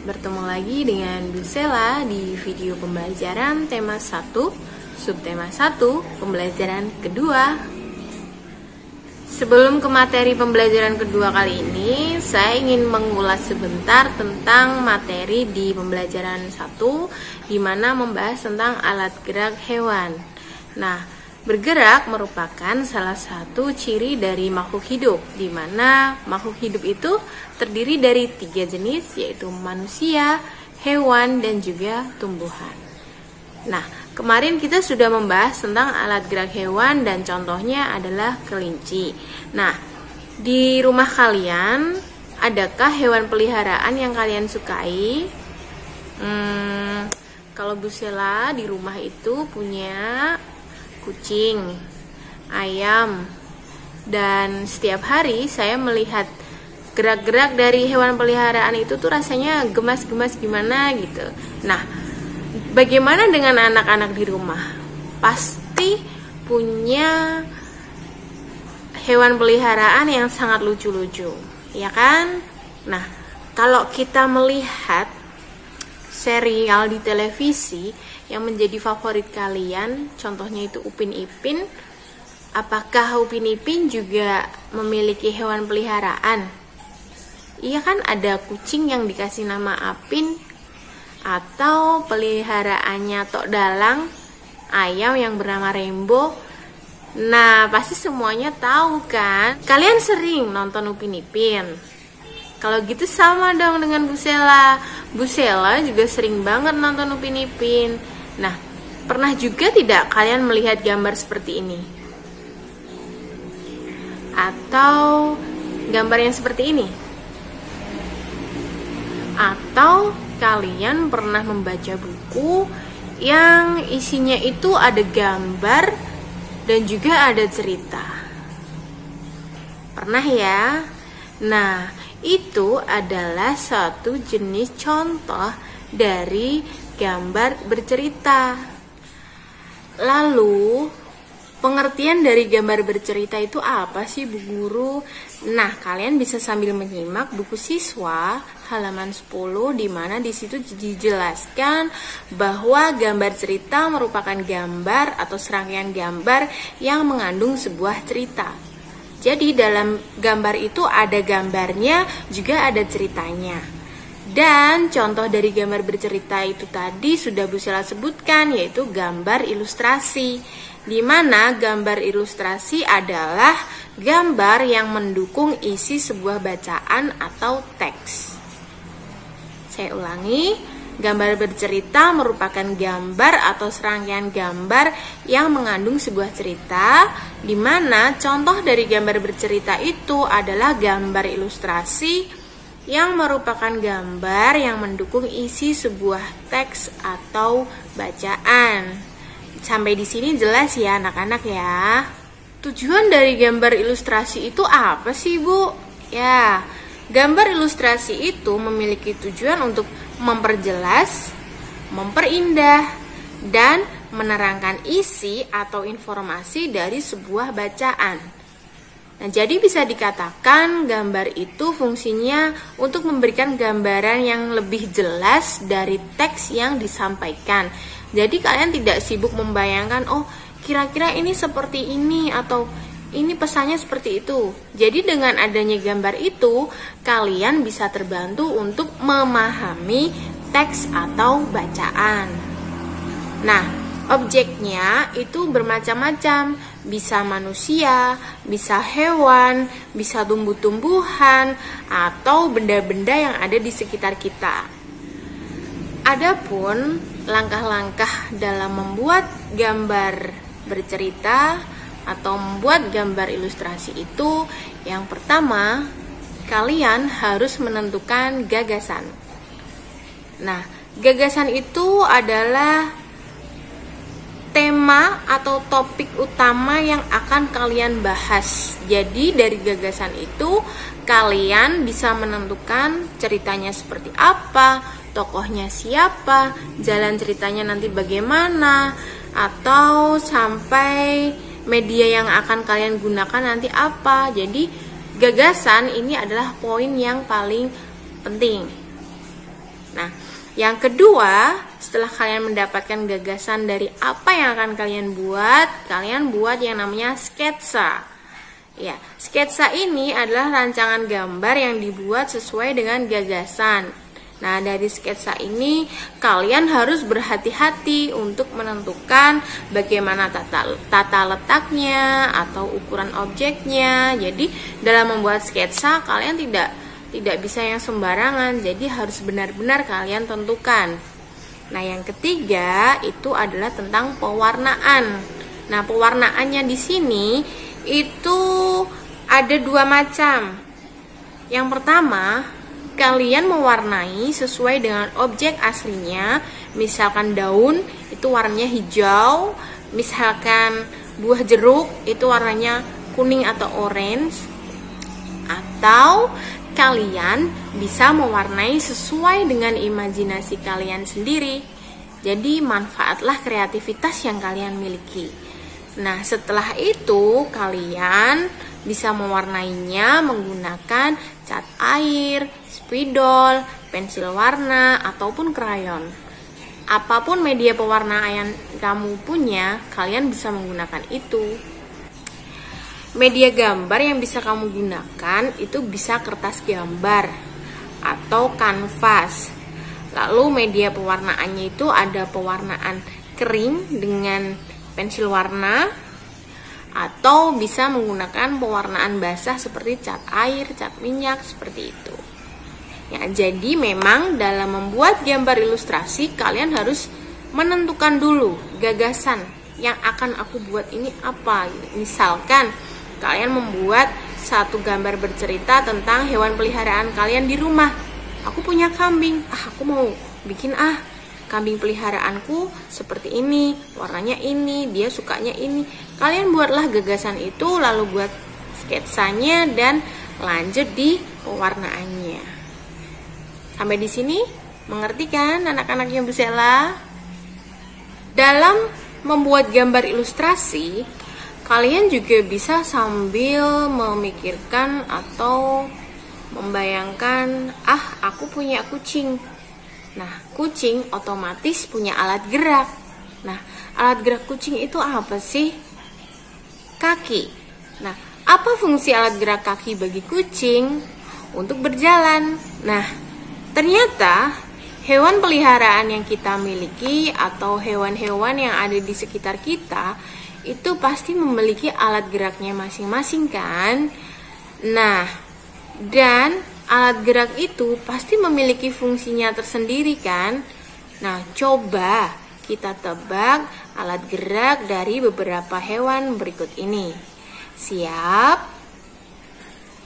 Bertemu lagi dengan Bu Sela di video pembelajaran tema 1, subtema 1, pembelajaran kedua. Sebelum ke materi pembelajaran kedua kali ini, saya ingin mengulas sebentar tentang materi di pembelajaran 1, di mana membahas tentang alat gerak hewan. Nah, bergerak merupakan salah satu ciri dari makhluk hidup, di mana makhluk hidup itu terdiri dari 3 jenis, yaitu manusia, hewan, dan juga tumbuhan. Nah, kemarin kita sudah membahas tentang alat gerak hewan dan contohnya adalah kelinci. Nah, di rumah kalian, adakah hewan peliharaan yang kalian sukai? Kalau Bu Sela di rumah itu punya kucing, ayam, dan setiap hari saya melihat gerak-gerak dari hewan peliharaan itu tuh rasanya gemas-gemas gimana gitu. Nah, bagaimana dengan anak-anak di rumah? Pasti punya hewan peliharaan yang sangat lucu-lucu, ya kan? Nah, kalau kita melihat serial di televisi yang menjadi favorit kalian, contohnya itu Upin Ipin. Apakah Upin Ipin juga memiliki hewan peliharaan? Iya kan, ada kucing yang dikasih nama Apin, atau peliharaannya Tok Dalang, ayam yang bernama Rembo. Nah, pasti semuanya tahu kan? Kalian sering nonton Upin Ipin. Kalau gitu sama dong dengan Bu Sela. Bu Sela juga sering banget nonton Upin Ipin. Nah, pernah juga tidak kalian melihat gambar seperti ini? Atau gambar yang seperti ini? Atau kalian pernah membaca buku yang isinya itu ada gambar dan juga ada cerita? Pernah ya? Nah, itu adalah satu jenis contoh dari gambar bercerita. Lalu, pengertian dari gambar bercerita itu apa sih, Bu Guru? Nah, kalian bisa sambil menyimak buku siswa halaman 10, di mana di situ dijelaskan bahwa gambar cerita merupakan gambar atau serangkaian gambar yang mengandung sebuah cerita. Jadi dalam gambar itu ada gambarnya, juga ada ceritanya. Dan contoh dari gambar bercerita itu tadi sudah Bu Sela sebutkan, yaitu gambar ilustrasi. Di mana gambar ilustrasi adalah gambar yang mendukung isi sebuah bacaan atau teks. Saya ulangi. Gambar bercerita merupakan gambar atau serangkaian gambar yang mengandung sebuah cerita, di mana contoh dari gambar bercerita itu adalah gambar ilustrasi yang merupakan gambar yang mendukung isi sebuah teks atau bacaan. Sampai di sini jelas ya anak-anak ya. Tujuan dari gambar ilustrasi itu apa sih, Bu? Ya, gambar ilustrasi itu memiliki tujuan untuk memperjelas, memperindah, dan menerangkan isi atau informasi dari sebuah bacaan. Nah, jadi bisa dikatakan gambar itu fungsinya untuk memberikan gambaran yang lebih jelas dari teks yang disampaikan. Jadi kalian tidak sibuk membayangkan, oh kira-kira ini seperti ini atau ini pesannya seperti itu. Jadi dengan adanya gambar itu, kalian bisa terbantu untuk memahami teks atau bacaan. Nah, objeknya itu bermacam-macam. Bisa manusia, bisa hewan, bisa tumbuh-tumbuhan, atau benda-benda yang ada di sekitar kita. Adapun langkah-langkah dalam membuat gambar bercerita atau membuat gambar ilustrasi itu, yang pertama, kalian harus menentukan gagasan. Nah, gagasan itu adalah tema atau topik utama yang akan kalian bahas. Jadi dari gagasan itu, kalian bisa menentukan ceritanya seperti apa, tokohnya siapa, jalan ceritanya nanti bagaimana, atau sampai media yang akan kalian gunakan nanti apa. Jadi gagasan ini adalah poin yang paling penting. Nah, yang kedua, setelah kalian mendapatkan gagasan dari apa yang akan kalian buat yang namanya sketsa. Ya, sketsa ini adalah rancangan gambar yang dibuat sesuai dengan gagasan. Nah, dari sketsa ini kalian harus berhati-hati untuk menentukan bagaimana tata letaknya atau ukuran objeknya. Jadi, dalam membuat sketsa kalian tidak bisa yang sembarangan, jadi harus benar-benar kalian tentukan. Nah, yang ketiga itu adalah tentang pewarnaan. Nah, pewarnaannya di sini itu ada dua macam. Yang pertama, kalian mewarnai sesuai dengan objek aslinya. Misalkan daun itu warnanya hijau, misalkan buah jeruk itu warnanya kuning atau orange, atau kalian bisa mewarnai sesuai dengan imajinasi kalian sendiri. Jadi manfaatlah kreativitas yang kalian miliki. Nah, setelah itu kalian bisa mewarnainya menggunakan cat air, spidol, pensil warna, ataupun krayon. Apapun media pewarna yang kamu punya, kalian bisa menggunakan itu. Media gambar yang bisa kamu gunakan itu bisa kertas gambar atau kanvas. Lalu media pewarnaannya itu ada pewarnaan kering dengan pensil warna, atau bisa menggunakan pewarnaan basah seperti cat air, cat minyak, seperti itu. Ya, jadi memang dalam membuat gambar ilustrasi kalian harus menentukan dulu gagasan yang akan aku buat ini apa. Misalkan kalian membuat satu gambar bercerita tentang hewan peliharaan kalian di rumah. Aku punya kambing, aku mau bikin kambing peliharaanku seperti ini, warnanya ini, dia sukanya ini. Kalian buatlah gagasan itu, lalu buat sketsanya dan lanjut di pewarnaannya. Sampai di sini mengerti kan anak-anak yang bersela? Dalam membuat gambar ilustrasi, kalian juga bisa sambil memikirkan atau membayangkan, aku punya kucing. Nah, kucing otomatis punya alat gerak. Nah, alat gerak kucing itu apa sih? Kaki. Nah, apa fungsi alat gerak kaki bagi kucing? Untuk berjalan. Nah, ternyata hewan peliharaan yang kita miliki atau hewan-hewan yang ada di sekitar kita itu pasti memiliki alat geraknya masing-masing kan? Nah, dan alat gerak itu pasti memiliki fungsinya tersendiri kan? Nah, coba kita tebak alat gerak dari beberapa hewan berikut ini. Siap?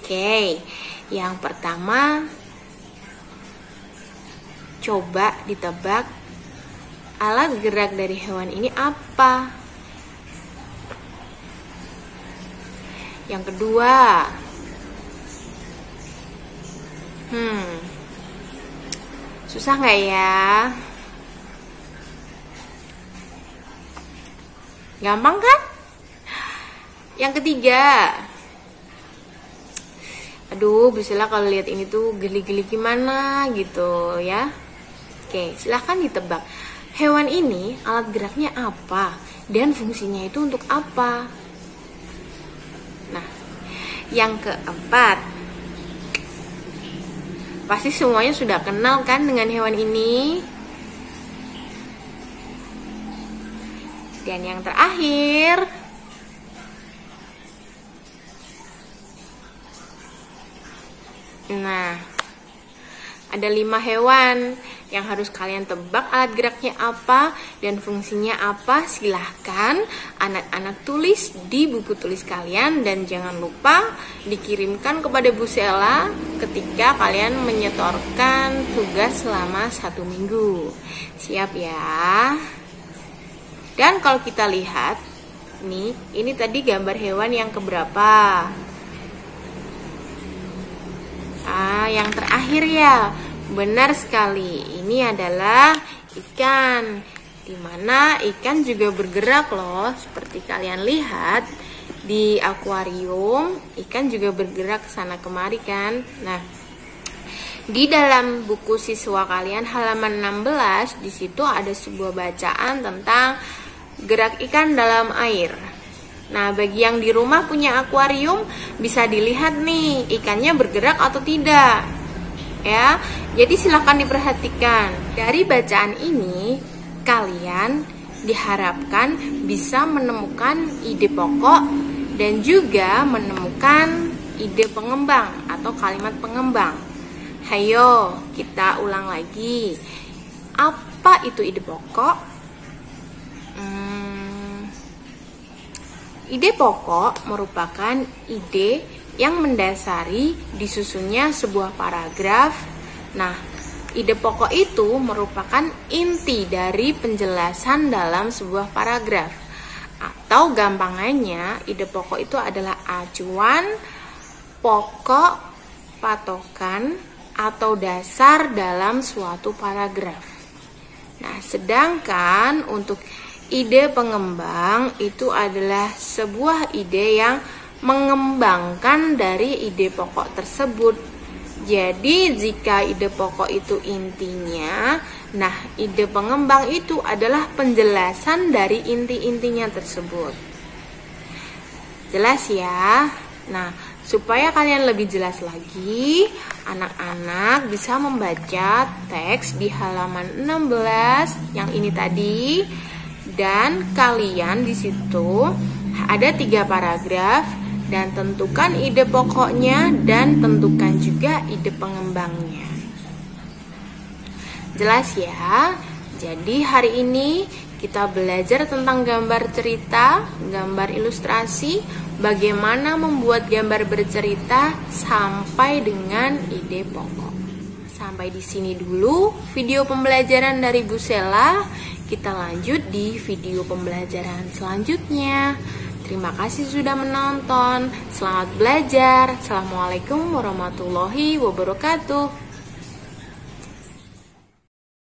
Oke, yang pertama coba ditebak alat gerak dari hewan ini apa? Yang kedua, susah nggak ya? Gampang kan? Yang ketiga, aduh, Priscilla kalau lihat ini tuh geli-geli gimana gitu ya. Oke, silahkan ditebak. Hewan ini alat geraknya apa dan fungsinya itu untuk apa? Nah, yang keempat, pasti semuanya sudah kenal kan dengan hewan ini? Dan yang terakhir, nah, ada 5 hewan yang harus kalian tebak alat geraknya apa dan fungsinya apa. Silahkan anak-anak tulis di buku tulis kalian dan jangan lupa dikirimkan kepada Bu Sela ketika kalian menyetorkan tugas selama 1 minggu. Siap ya? Dan kalau kita lihat nih, ini tadi gambar hewan yang keberapa? Yang terakhir ya. Benar sekali, ini adalah ikan. Dimana ikan juga bergerak loh. Seperti kalian lihat di akuarium, ikan juga bergerak sana kemari kan. Nah, Di dalam buku siswa kalian halaman 16, di situ ada sebuah bacaan tentang gerak ikan dalam air. Nah, bagi yang di rumah punya akuarium, bisa dilihat nih ikannya bergerak atau tidak. Ya, jadi silakan diperhatikan. Dari bacaan ini, kalian diharapkan bisa menemukan ide pokok dan juga menemukan ide pengembang atau kalimat pengembang. Hayo, kita ulang lagi. Apa itu ide pokok? Ide pokok merupakan ide yang mendasari disusunnya sebuah paragraf. Nah, ide pokok itu merupakan inti dari penjelasan dalam sebuah paragraf. Atau gampangannya, ide pokok itu adalah acuan, pokok, patokan, atau dasar dalam suatu paragraf. Nah, sedangkan untuk ide pengembang itu adalah sebuah ide yang mengembangkan dari ide pokok tersebut. Jadi, jika ide pokok itu intinya, nah ide pengembang itu adalah penjelasan dari inti-intinya tersebut. Jelas ya? Nah, supaya kalian lebih jelas lagi, anak-anak bisa membaca teks di halaman 16 yang ini tadi, dan kalian di situ ada 3 paragraf, dan tentukan ide pokoknya dan tentukan juga ide pengembangnya. Jelas ya? Jadi hari ini kita belajar tentang gambar cerita, gambar ilustrasi, bagaimana membuat gambar bercerita sampai dengan ide pokok. Sampai di sini dulu video pembelajaran dari Bu Sela. Kita lanjut di video pembelajaran selanjutnya. Terima kasih sudah menonton. Selamat belajar. Assalamualaikum warahmatullahi wabarakatuh.